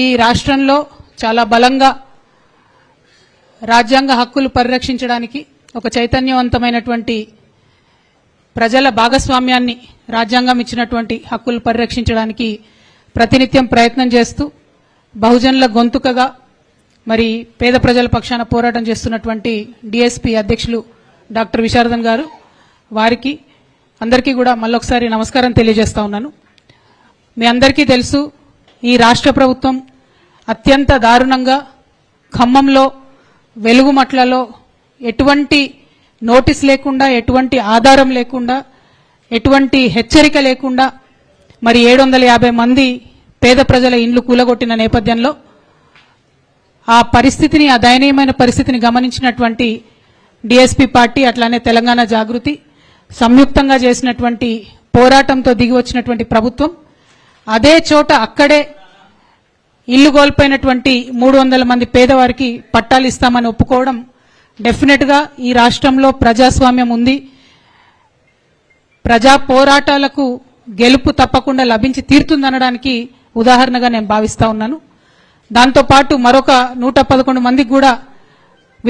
ఈ రాష్ట్రంలో చాలా బలంగా రాజ్యాంగ హక్కులు పరిరక్షించడానికి ఒక చైతన్యవంతమైనటువంటి ప్రజల భాగస్వామ్యాన్ని రాజ్యాంగం ఇచ్చినటువంటి హక్కులు పరిరక్షించడానికి ప్రతినిత్యం ప్రయత్నం చేస్తూ బహుజనుల గొంతుకగా మరి పేద ప్రజల పక్షాన పోరాటం చేస్తున్నటువంటి డిఎస్పీ అధ్యక్షులు డాక్టర్ విశారదన్ గారు వారికి అందరికీ కూడా మళ్ళొకసారి నమస్కారం తెలియజేస్తా ఉన్నాను. మీ అందరికీ తెలుసు ఈ రాష్ట్ర ప్రభుత్వం అత్యంత దారుణంగా ఖమ్మంలో వెలుగుమట్లలో ఎటువంటి నోటీస్ లేకుండా ఎటువంటి ఆధారం లేకుండా ఎటువంటి హెచ్చరిక లేకుండా మరి 750 మంది పేద ప్రజల ఇండ్లు కూలగొట్టిన నేపథ్యంలో ఆ పరిస్థితిని ఆ దయనీయమైన పరిస్థితిని గమనించినటువంటి డిఎస్పీ పార్టీ అట్లానే తెలంగాణ జాగృతి సంయుక్తంగా చేసినటువంటి పోరాటంతో దిగి వచ్చినటువంటి ప్రభుత్వం అదే చోట అక్కడే ఇల్లు కోల్పోయినటువంటి 300 మంది పేదవారికి పట్టాలు ఇస్తామని ఒప్పుకోవడం డెఫినెట్ గా ఈ రాష్ట్రంలో ప్రజాస్వామ్యం ఉంది, ప్రజా పోరాటాలకు గెలుపు తప్పకుండా లభించి తీరుతుందనడానికి ఉదాహరణగా నేను భావిస్తా ఉన్నాను. దాంతోపాటు మరొక 111 మందికి కూడా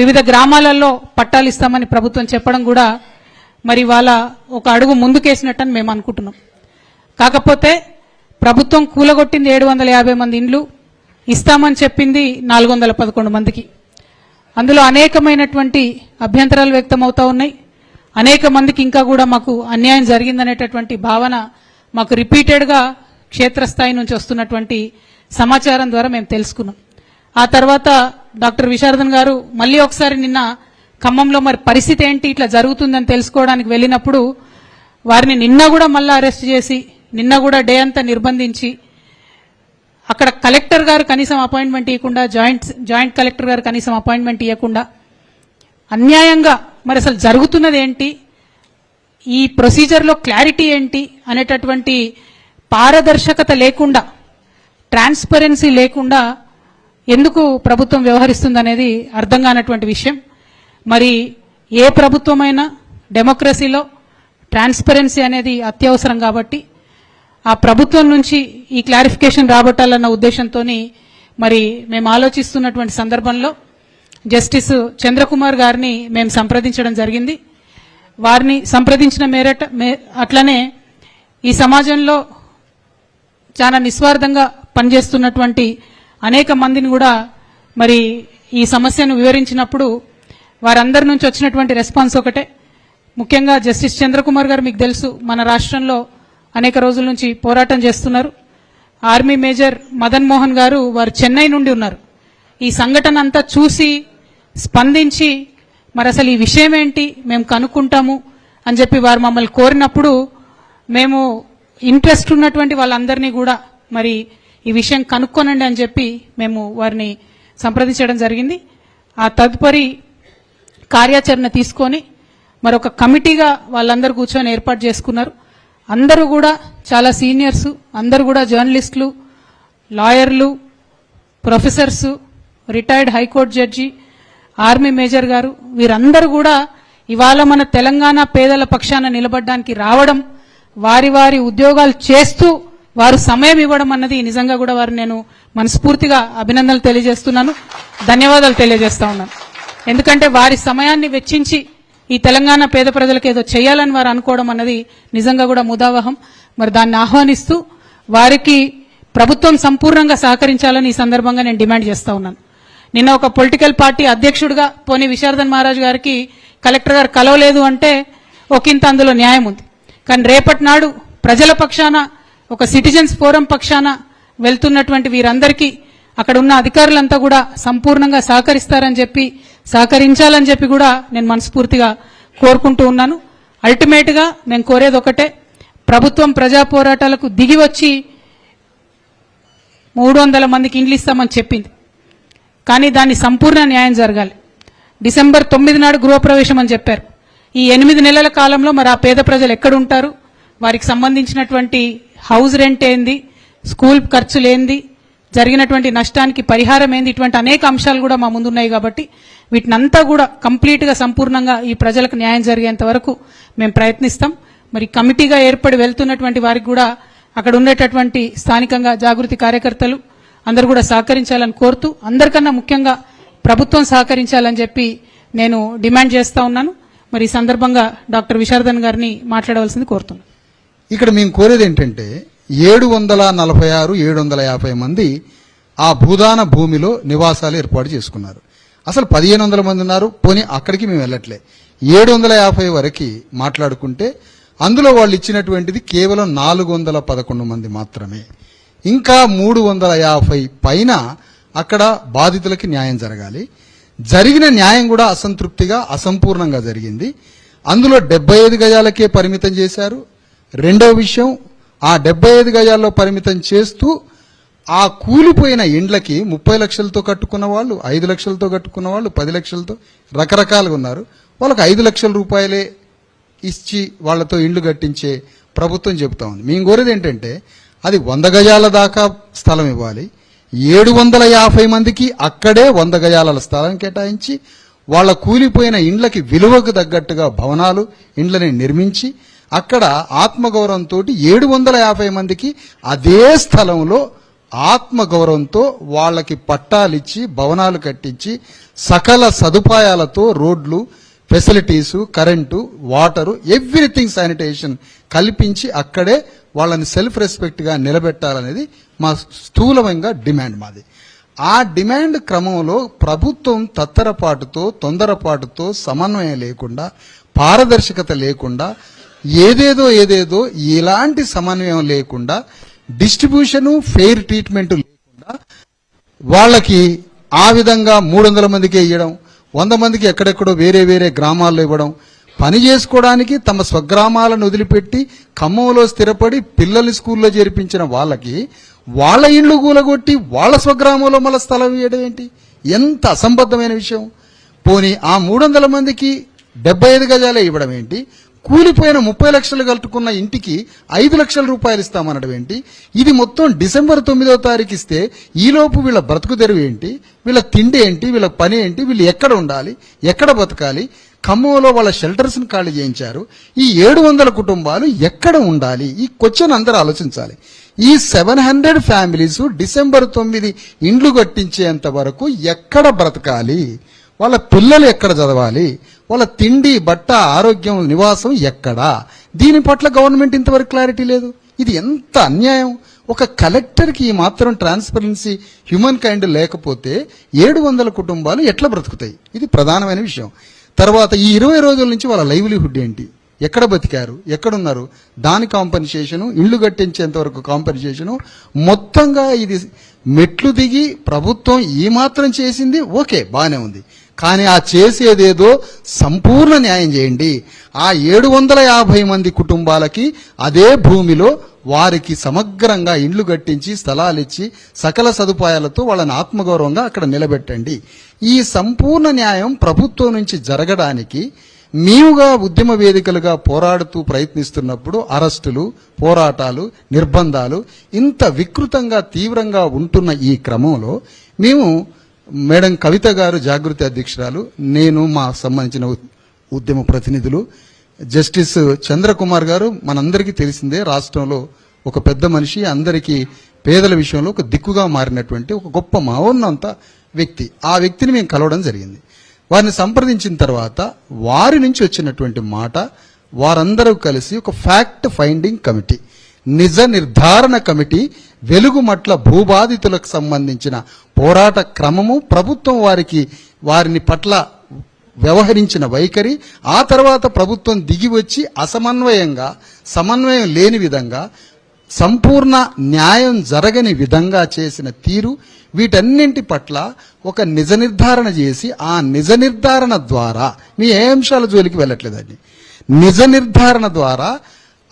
వివిధ గ్రామాలలో పట్టాలు ఇస్తామని ప్రభుత్వం చెప్పడం కూడా మరి వాళ్ళ ఒక అడుగు ముందుకేసినట్టని మేము అనుకుంటున్నాం. కాకపోతే ప్రభుత్వం కూలగొట్టింది 750 మంది ఇండ్లు, ఇస్తామని చెప్పింది 411 మందికి. అందులో అనేకమైనటువంటి అభ్యంతరాలు వ్యక్తమవుతా ఉన్నాయి. అనేక మందికి ఇంకా కూడా మాకు అన్యాయం జరిగిందనేటటువంటి భావన మాకు రిపీటెడ్గా క్షేత్రస్థాయి నుంచి వస్తున్నటువంటి సమాచారం ద్వారా మేము తెలుసుకున్నాం. ఆ తర్వాత డాక్టర్ విశారదన్ గారు మళ్ళీ ఒకసారి నిన్న ఖమ్మంలో మరి పరిస్థితి ఏంటి ఇట్లా జరుగుతుందని తెలుసుకోవడానికి వెళ్ళినప్పుడు వారిని నిన్న కూడా మళ్ళీ అరెస్ట్ చేసి నిన్న కూడా డే అంతా నిర్బంధించి అక్కడ కలెక్టర్ గారు కనీసం అపాయింట్మెంట్ ఇవ్వకుండా జాయింట్ కలెక్టర్ గారు కనీసం అపాయింట్మెంట్ ఇవ్వకుండా అన్యాయంగా మరి అసలు జరుగుతున్నది ఏంటి, ఈ ప్రొసీజర్లో క్లారిటీ ఏంటి అనేటటువంటి పారదర్శకత లేకుండా ట్రాన్స్పరెన్సీ లేకుండా ఎందుకు ప్రభుత్వం వ్యవహరిస్తుందనేది అర్థం కానటువంటి విషయం. మరి ఏ ప్రభుత్వమైనా డెమోక్రసీలో ట్రాన్స్పరెన్సీ అనేది అత్యవసరం కాబట్టి ఆ ప్రభుత్వం నుంచి ఈ క్లారిఫికేషన్ రాబట్టాలన్న ఉద్దేశంతో మరి మేము ఆలోచిస్తున్నటువంటి సందర్భంలో జస్టిస్ చంద్రకుమార్ గారిని మేము సంప్రదించడం జరిగింది. వారిని సంప్రదించిన మేరట అట్లనే ఈ సమాజంలో చాలా నిస్వార్థంగా పనిచేస్తున్నటువంటి అనేక మందిని కూడా మరి ఈ సమస్యను వివరించినప్పుడు వారందరి నుంచి వచ్చినటువంటి రెస్పాన్స్ ఒకటే. ముఖ్యంగా జస్టిస్ చంద్రకుమార్ గారు మీకు తెలుసు మన రాష్ట్రంలో అనేక రోజుల నుంచి పోరాటం చేస్తున్నారు. ఆర్మీ మేజర్ మదన్ మోహన్ గారు వారు చెన్నై నుండి ఉన్నారు. ఈ సంఘటన అంతా చూసి స్పందించి మరి అసలు ఈ విషయం ఏంటి మేము కనుక్కుంటాము అని చెప్పి వారు మమ్మల్ని కోరినప్పుడు మేము ఇంట్రెస్ట్ ఉన్నటువంటి వాళ్ళందరినీ కూడా మరి ఈ విషయం కనుక్కోనండి అని చెప్పి మేము వారిని సంప్రదించడం జరిగింది. ఆ తదుపరి కార్యాచరణ తీసుకొని మరొక కమిటీగా వాళ్ళందరూ కూర్చొని ఏర్పాటు చేసుకున్నారు. అందరూ కూడా చాలా సీనియర్స్, అందరూ కూడా జర్నలిస్టులు, లాయర్లు, professors, retired high court judge, army major గారు వీరందరూ కూడా ఇవాళ మన తెలంగాణ పేదల పక్షాన నిలబడడానికి రావడం, వారి వారి ఉద్యోగాలు చేస్తూ వారు సమయం ఇవ్వడం అన్నది నిజంగా కూడా వారు నేను మనస్ఫూర్తిగా అభినందనలు తెలియజేస్తున్నాను, ధన్యవాదాలు తెలియజేస్తా ఉన్నాను. ఎందుకంటే వారి సమయాన్ని వెచ్చించి ఈ తెలంగాణ పేద ప్రజలకు ఏదో చేయాలని వారు అనుకోవడం అన్నది నిజంగా కూడా ముదావహం. మరి దాన్ని ఆహ్వానిస్తూ వారికి ప్రభుత్వం సంపూర్ణంగా సహకరించాలని ఈ సందర్భంగా నేను డిమాండ్ చేస్తా ఉన్నాను. నిన్న ఒక పొలిటికల్ పార్టీ అధ్యక్షుడిగా పోనీ విశారదన్ మహారాజ్ గారికి కలెక్టర్ గారు కలవలేదు అంటే ఒకంత అందులో న్యాయం ఉంది. కానీ రేపటి నాడు ప్రజల పక్షాన ఒక సిటిజన్స్ ఫోరం పక్షాన వెళ్తున్నటువంటి వీరందరికీ అక్కడ ఉన్న అధికారులంతా కూడా సంపూర్ణంగా సహకరించాలని చెప్పి కూడా నేను మనస్ఫూర్తిగా కోరుకుంటూ ఉన్నాను. అల్టిమేట్ గా నేను కోరేది ఒకటే, ప్రభుత్వం ప్రజా పోరాటాలకు దిగి వచ్చి 300 మందికి ఇండ్లు ఇస్తామని చెప్పింది. కానీ దాన్ని సంపూర్ణ న్యాయం జరగాలి. డిసెంబర్ 9 నాడు గృహప్రవేశం అని చెప్పారు. ఈ 8 నెలల కాలంలో మరి ఆ పేద ప్రజలు ఎక్కడుంటారు, వారికి సంబంధించినటువంటి హౌస్ రెంట్ ఏంది, స్కూల్ ఖర్చులు ఏంది, జరిగినటువంటి నష్టానికి పరిహారం ఏంది, ఇటువంటి అనేక అంశాలు కూడా మా ముందున్నాయి. కాబట్టి వీటినంతా కూడా కంప్లీట్ గా సంపూర్ణంగా ఈ ప్రజలకు న్యాయం జరిగేంత వరకు మేము ప్రయత్నిస్తాం. మరి కమిటీగా ఏర్పడి వెళ్తున్నటువంటి వారికి కూడా అక్కడ ఉండేటటువంటి స్థానికంగా జాగృతి కార్యకర్తలు అందరూ కూడా సహకరించాలని కోరుతూ, అందరికన్నా ముఖ్యంగా ప్రభుత్వం సహకరించాలని చెప్పి నేను డిమాండ్ చేస్తా ఉన్నాను. మరి ఈ సందర్భంగా డాక్టర్ విశారదన్ గారిని మాట్లాడవలసింది కోరుతున్నాను. ఇక్కడ మేము కోరేది ఏంటంటే 746, 750 మంది ఆ భూదాన భూమిలో నివాసాలు ఏర్పాటు చేసుకున్నారు. అసలు 1500 మంది ఉన్నారు, పోనీ అక్కడికి మేము వెళ్ళట్లే. 750 వరకు మాట్లాడుకుంటే అందులో వాళ్ళు ఇచ్చినటువంటిది కేవలం 411 మంది మాత్రమే. ఇంకా 350 పైన అక్కడ బాధితులకి న్యాయం జరగాలి. జరిగిన న్యాయం కూడా అసంతృప్తిగా, అసంపూర్ణంగా జరిగింది. అందులో 75 గజాలకే పరిమితం చేశారు. రెండవ విషయం, ఆ 75 గజాల్లో పరిమితం చేస్తూ ఆ కూలిపోయిన ఇండ్లకి 30 లక్షలతో కట్టుకున్న వాళ్ళు, 5 లక్షలతో కట్టుకున్న వాళ్ళు, 10 లక్షలతో రకరకాలుగా ఉన్నారు. వాళ్ళకి 5 లక్షల రూపాయలే ఇచ్చి వాళ్లతో ఇండ్లు కట్టించే ప్రభుత్వం చెబుతా ఉంది. మేము కోరేది ఏంటంటే అది 100 గజాల దాకా స్థలం ఇవ్వాలి. 750 మందికి అక్కడే 100 గజాల స్థలం కేటాయించి వాళ్ళ కూలిపోయిన ఇండ్లకి విలువకు తగ్గట్టుగా భవనాలు, ఇండ్లని నిర్మించి అక్కడ ఆత్మగౌరవంతో 750 మందికి అదే స్థలంలో ఆత్మగౌరవంతో వాళ్ళకి పట్టాలిచ్చి భవనాలు కట్టించి సకల సదుపాయాలతో రోడ్లు, facilities, current, water, everything sanitation కల్పించి అక్కడే వాళ్ళని సెల్ఫ్ రెస్పెక్ట్గా నిలబెట్టాలనేది మా స్థూలమైన డిమాండ్ మాది. ఆ డిమాండ్ క్రమంలో ప్రభుత్వం తత్తరపాటుతో, తొందరపాటుతో, సమన్వయం లేకుండా, పారదర్శకత లేకుండా, ఏదేదో ఇలాంటి సమన్వయం లేకుండా, డిస్ట్రిబ్యూషను, ఫెయిర్ ట్రీట్మెంట్ లేకుండా వాళ్ళకి ఆ విధంగా 300 మందికే ఇవ్వడం, 100 మందికి ఎక్కడెక్కడో వేరే వేరే గ్రామాల్లో ఇవ్వడం, పని చేసుకోవడానికి తమ స్వగ్రామాలను వదిలిపెట్టి ఖమ్మంలో స్థిరపడి పిల్లల్ని స్కూల్లో చేర్పించిన వాళ్ళకి వాళ్ళ ఇండ్లు కూలగొట్టి వాళ్ళ స్వగ్రామంలో మళ్ళీ స్థలం ఇవ్వడం ఏంటి? ఎంత అసంబద్ధమైన విషయం. పోనీ ఆ 300 మందికి 75 గజాలే ఇవ్వడం ఏంటి? కూలిపోయిన 30 లక్షలు కట్టుకున్న ఇంటికి 5 లక్షల రూపాయలు ఇస్తామనడం ఏంటి? ఇది మొత్తం డిసెంబర్ 9వ తారీఖు ఇస్తే ఈలోపు వీళ్ళ బ్రతుకు తెరువు ఏంటి? వీళ్ళ తిండి ఏంటి? వీళ్ళ పని ఏంటి? వీళ్ళు ఎక్కడ ఉండాలి? ఎక్కడ బతకాలి? ఖమ్మంలో వాళ్ళ షెల్టర్స్ని ఖాళీ చేయించారు. ఈ 700 కుటుంబాలు ఎక్కడ ఉండాలి? ఈ క్వశ్చన్ అందరూ ఆలోచించాలి. ఈ 700 ఫ్యామిలీస్ డిసెంబర్ 9 ఇండ్లు కట్టించేంత వరకు ఎక్కడ బ్రతకాలి? వాళ్ళ పిల్లలు ఎక్కడ చదవాలి? వాళ్ళ తిండి, బట్ట, ఆరోగ్యం, నివాసం ఎక్కడా? దీని పట్ల గవర్నమెంట్ ఇంతవరకు క్లారిటీ లేదు. ఇది ఎంత అన్యాయం. ఒక కలెక్టర్కి ఈ మాత్రం ట్రాన్స్పరెన్సీ, హ్యూమన్ కైండ్ లేకపోతే 700 కుటుంబాలు ఎట్లా బ్రతుకుతాయి? ఇది ప్రధానమైన విషయం. తర్వాత ఈ 20 రోజుల నుంచి వాళ్ళ లైవ్లీహుడ్ ఏంటి? ఎక్కడ బతికారు? ఎక్కడున్నారు? దాని కాంపెన్సేషను, ఇళ్లు కట్టించేంత వరకు కాంపెన్సేషను, మొత్తంగా ఇది మెట్లు దిగి ప్రభుత్వం ఈ మాత్రం చేసింది ఓకే, బానే ఉంది. కానీ ఆ చేసేదేదో సంపూర్ణ న్యాయం చేయండి. ఆ 750 మంది కుటుంబాలకి అదే భూమిలో వారికి సమగ్రంగా ఇండ్లు కట్టించి స్థలాలిచ్చి సకల సదుపాయాలతో వాళ్ళని ఆత్మగౌరవంగా అక్కడ నిలబెట్టండి. ఈ సంపూర్ణ న్యాయం ప్రభుత్వం నుంచి జరగడానికి మేముగా ఉద్యమ వేదికలుగా పోరాడుతూ ప్రయత్నిస్తున్నప్పుడు అరెస్టులు, పోరాటాలు, నిర్బంధాలు ఇంత వికృతంగా, తీవ్రంగా ఉంటున్న ఈ క్రమంలో మేము మేడం కవిత గారు జాగృతి అధ్యక్షురాలు, నేను మా సంబంధించిన ఉద్యమ ప్రతినిధులు, జస్టిస్ చంద్రకుమార్ గారు మనందరికీ తెలిసిందే, రాష్ట్రంలో ఒక పెద్ద మనిషి, అందరికీ పేదల విషయంలో ఒక దిక్కుగా మారినటువంటి ఒక గొప్ప మహోన్నత వ్యక్తి. ఆ వ్యక్తిని మేము కలవడం జరిగింది. వారిని సంప్రదించిన తర్వాత వారి నుంచి వచ్చినటువంటి మాట, వారందరూ కలిసి ఒక ఫ్యాక్ట్ ఫైండింగ్ కమిటీ, నిజ నిర్ధారణ కమిటీ, వెలుగుమట్ల భూబాధితులకు సంబంధించిన పోరాట క్రమము, ప్రభుత్వం వారిని పట్ల వ్యవహరించిన వైఖరి, ఆ తర్వాత ప్రభుత్వం దిగి వచ్చి అసమన్వయంగా, సమన్వయం లేని విధంగా, సంపూర్ణ న్యాయం జరగని విధంగా చేసిన తీరు, వీటన్నింటి పట్ల ఒక నిజ నిర్ధారణ చేసి ఆ నిజ నిర్ధారణ ద్వారా, మీ ఏ అంశాల జోలికి వెళ్ళట్లేదండి, నిజ నిర్ధారణ ద్వారా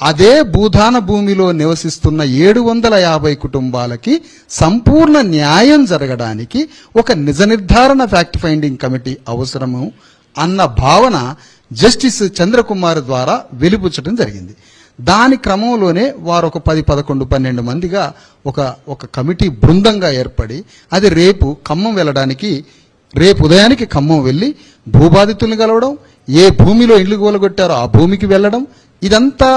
అదే భూదాన భూమిలో నివసిస్తున్న 750 కుటుంబాలకి సంపూర్ణ న్యాయం జరగడానికి ఒక నిజ నిర్ధారణ ఫ్యాక్ట్ ఫైండింగ్ కమిటీ అవసరము అన్న భావన జస్టిస్ చంద్రకుమార్ ద్వారా వెలిపుచ్చడం జరిగింది. దాని క్రమంలోనే వారు ఒక 10, 11, 12 మందిగా ఒక కమిటీ బృందంగా ఏర్పడి అది రేపు ఖమ్మం వెళ్ళడానికి, రేపు ఉదయానికి ఖమ్మం వెళ్ళి భూబాధితుల్ని కలవడం, ఏ భూమిలో ఇళ్లు కూలగొట్టారో ఆ భూమికి వెళ్ళడం, ఇదంతా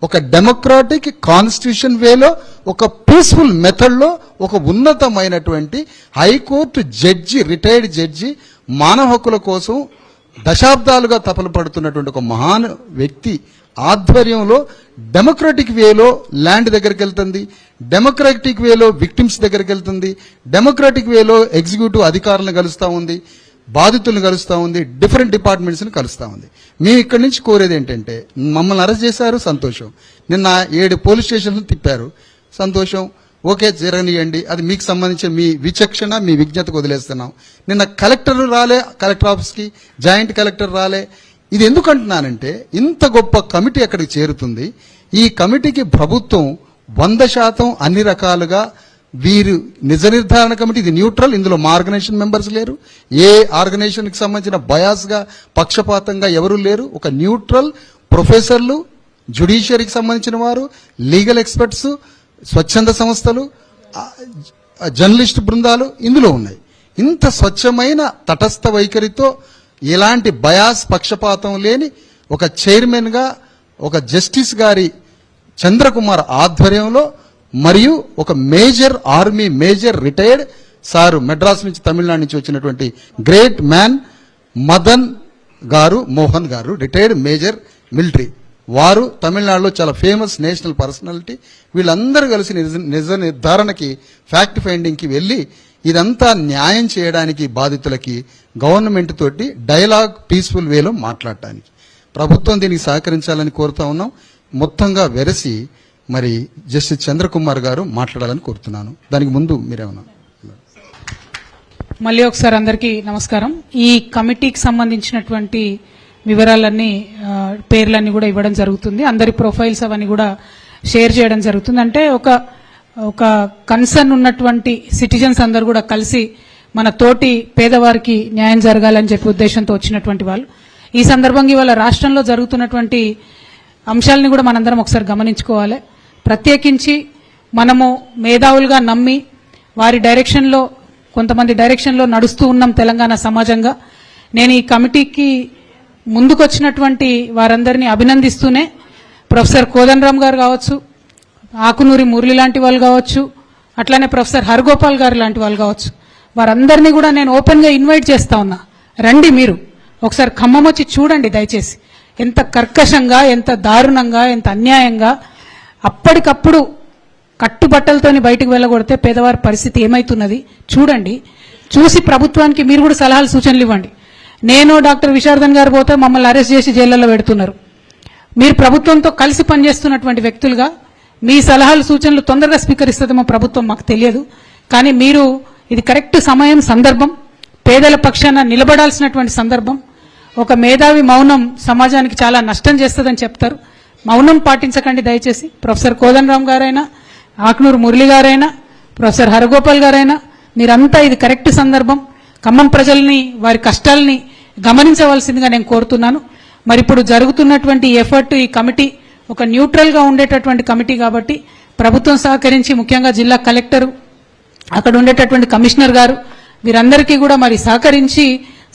ఒక డెమోక్రాటిక్ కాన్స్టిట్యూషన్ వేలో ఒక పీస్ఫుల్ మెథడ్లో ఒక ఉన్నతమైనటువంటి హైకోర్టు జడ్జి, రిటైర్డ్ జడ్జి, మానవ హక్కుల కోసం దశాబ్దాలుగా తపలు పడుతున్నటువంటి ఒక మహాన్ వ్యక్తి ఆధ్వర్యంలో డెమోక్రటిక్ వేలో ల్యాండ్ దగ్గరికి వెళ్తుంది, డెమోక్రటిక్ వేలో విక్టిమ్స్ దగ్గరికి వెళ్తుంది, డెమోక్రటిక్ వేలో ఎగ్జిక్యూటివ్ అధికారులను కలుస్తూ ఉంది, బాధితులను కలుస్తూ ఉంది, డిఫరెంట్ డిపార్ట్మెంట్స్ని కలుస్తూ ఉంది. మేము ఇక్కడి నుంచి కోరేది ఏంటంటే, మమ్మల్ని అరెస్ట్ చేశారు, సంతోషం. నిన్న 7 పోలీస్ స్టేషన్లు తిప్పారు, సంతోషం. ఓకే, జరగనియండి. అది మీకు సంబంధించిన మీ విచక్షణ, మీ విజ్ఞతకు వదిలేస్తున్నాం. నిన్న కలెక్టర్ రాలే, కలెక్టర్ ఆఫీస్కి జాయింట్ కలెక్టర్ రాలే. ఇది ఎందుకు అంటున్నానంటే, ఇంత గొప్ప కమిటీ అక్కడికి చేరుతుంది. ఈ కమిటీకి ప్రభుత్వం 100% అన్ని రకాలుగా వీరు నిజ నిర్ధారణ కమిటీ, ఇది న్యూట్రల్, ఇందులో మా ఆర్గనైజేషన్ మెంబర్స్ లేరు, ఏ ఆర్గనైజేషన్కి సంబంధించిన బయాస్గా పక్షపాతంగా ఎవరూ లేరు. ఒక న్యూట్రల్ ప్రొఫెసర్లు, జ్యుడిషియరీకి సంబంధించిన వారు, లీగల్ ఎక్స్పర్ట్స్, స్వచ్ఛంద సంస్థలు, జర్నలిస్ట్ బృందాలు ఇందులో ఉన్నాయి. ఇంత స్వచ్ఛమైన తటస్థ వైఖరితో ఎలాంటి బయాస్, పక్షపాతం లేని ఒక చైర్మన్గా ఒక జస్టిస్ గారి చంద్రకుమార్ ఆధ్వర్యంలో, మరియు ఒక major army major retired sir, Madras నుంచి తమిళనాడు నుంచి వచ్చినటువంటి గ్రేట్ మ్యాన్ మదన్ గారు, మోహన్ గారు, రిటైర్డ్ మేజర్ మిలిటరీ, వారు తమిళనాడులో చాలా ఫేమస్ నేషనల్ పర్సనాలిటీ. వీళ్ళందరూ కలిసి నిజ నిర్ధారణకి, ఫ్యాక్ట్ ఫైండింగ్కి వెళ్ళి ఇదంతా న్యాయం చేయడానికి, బాధితులకి గవర్నమెంట్ తోటి డైలాగ్ పీస్ఫుల్ వేలో మాట్లాడటానికి ప్రభుత్వం దీనికి సహకరించాలని కోరుతా ఉన్నాం. మొత్తంగా వెరసి మరి జస్టిస్ చంద్రకుమార్ గారు మాట్లాడాలని కోరుతున్నాను. దానికి ముందు మీరేమన్నా? మళ్ళీ ఒకసారి అందరికీ నమస్కారం. ఈ కమిటీకి సంబంధించినటువంటి వివరాలన్నీ, పేర్లన్నీ కూడా ఇవ్వడం జరుగుతుంది. అందరి ప్రొఫైల్స్ అవన్నీ కూడా షేర్ చేయడం జరుగుతుంది. అంటే ఒక కన్సర్న్ ఉన్నటువంటి సిటిజన్స్ అందరూ కూడా కలిసి మన తోటి పేదవారికి న్యాయం జరగాలని చెప్పి ఉద్దేశంతో వచ్చినటువంటి వాళ్ళు. ఈ సందర్భంగా ఇవాళ రాష్ట్రంలో జరుగుతున్నటువంటి అంశాలని కూడా మనందరం ఒకసారి గమనించుకోవాలి. ప్రత్యేకించి మనము మేధావులుగా నమ్మి వారి డైరెక్షన్లో, కొంతమంది డైరెక్షన్లో నడుస్తూ ఉన్నాం తెలంగాణ సమాజంగా. నేను ఈ కమిటీకి ముందుకొచ్చినటువంటి వారందరినీ అభినందిస్తూనే, ప్రొఫెసర్ కోదండరామ్ గారు కావచ్చు, ఆకునూరి మురళి లాంటి వాళ్ళు కావచ్చు, అట్లానే ప్రొఫెసర్ హరగోపాల్ గారు లాంటి వాళ్ళు కావచ్చు, వారందరినీ కూడా నేను ఓపెన్గా ఇన్వైట్ చేస్తా ఉన్నా. రండి, మీరు ఒకసారి ఖమ్మం వచ్చి చూడండి దయచేసి. ఎంత కర్కశంగా, ఎంత దారుణంగా, ఎంత అన్యాయంగా అప్పటికప్పుడు కట్టుబట్టలతోని బయటకు వెళ్ళగొడితే పేదవారి పరిస్థితి ఏమైతున్నది చూడండి. చూసి ప్రభుత్వానికి మీరు కూడా సలహాలు, సూచనలు ఇవ్వండి. నేను డాక్టర్ విశారదన్ గారు పోతే మమ్మల్ని అరెస్ట్ చేసి జైళ్లలో పెడుతున్నారు. మీరు ప్రభుత్వంతో కలిసి పనిచేస్తున్నటువంటి వ్యక్తులుగా మీ సలహాలు, సూచనలు తొందరగా స్వీకరిస్తుందేమో ప్రభుత్వం, మాకు తెలియదు. కానీ మీరు, ఇది కరెక్ట్ సమయం, సందర్భం, పేదల పక్షాన నిలబడాల్సినటువంటి సందర్భం. ఒక మేధావి మౌనం సమాజానికి చాలా నష్టం చేస్తుందని చెప్తారు. మౌనం పాటించకండి దయచేసి. ప్రొఫెసర్ కోదండరామ్ గారైనా, ఆకునూరు మురళి గారైనా, ప్రొఫెసర్ హరగోపాల్ గారైనా, మీరంతా ఇది కరెక్ట్ సందర్భం. ఖమ్మం ప్రజల్ని, వారి కష్టాలని గమనించవలసిందిగా నేను కోరుతున్నాను. మరి ఇప్పుడు జరుగుతున్నటువంటి ఎఫర్ట్, ఈ కమిటీ ఒక న్యూట్రల్ గా ఉండేటటువంటి కమిటీ కాబట్టి ప్రభుత్వం సహకరించి, ముఖ్యంగా జిల్లా కలెక్టరు, అక్కడ ఉండేటటువంటి కమిషనర్ గారు, వీరందరికీ కూడా మరి సహకరించి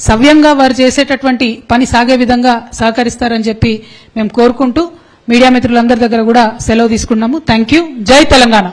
సవ్యంగా వారు చేసేటటువంటి పని సాగే విధంగా సహకరిస్తారని చెప్పి మేము కోరుకుంటూ మీడియా మిత్రులందరి దగ్గర కూడా సెలవు తీసుకున్నాము. Thank you. జై తెలంగాణ.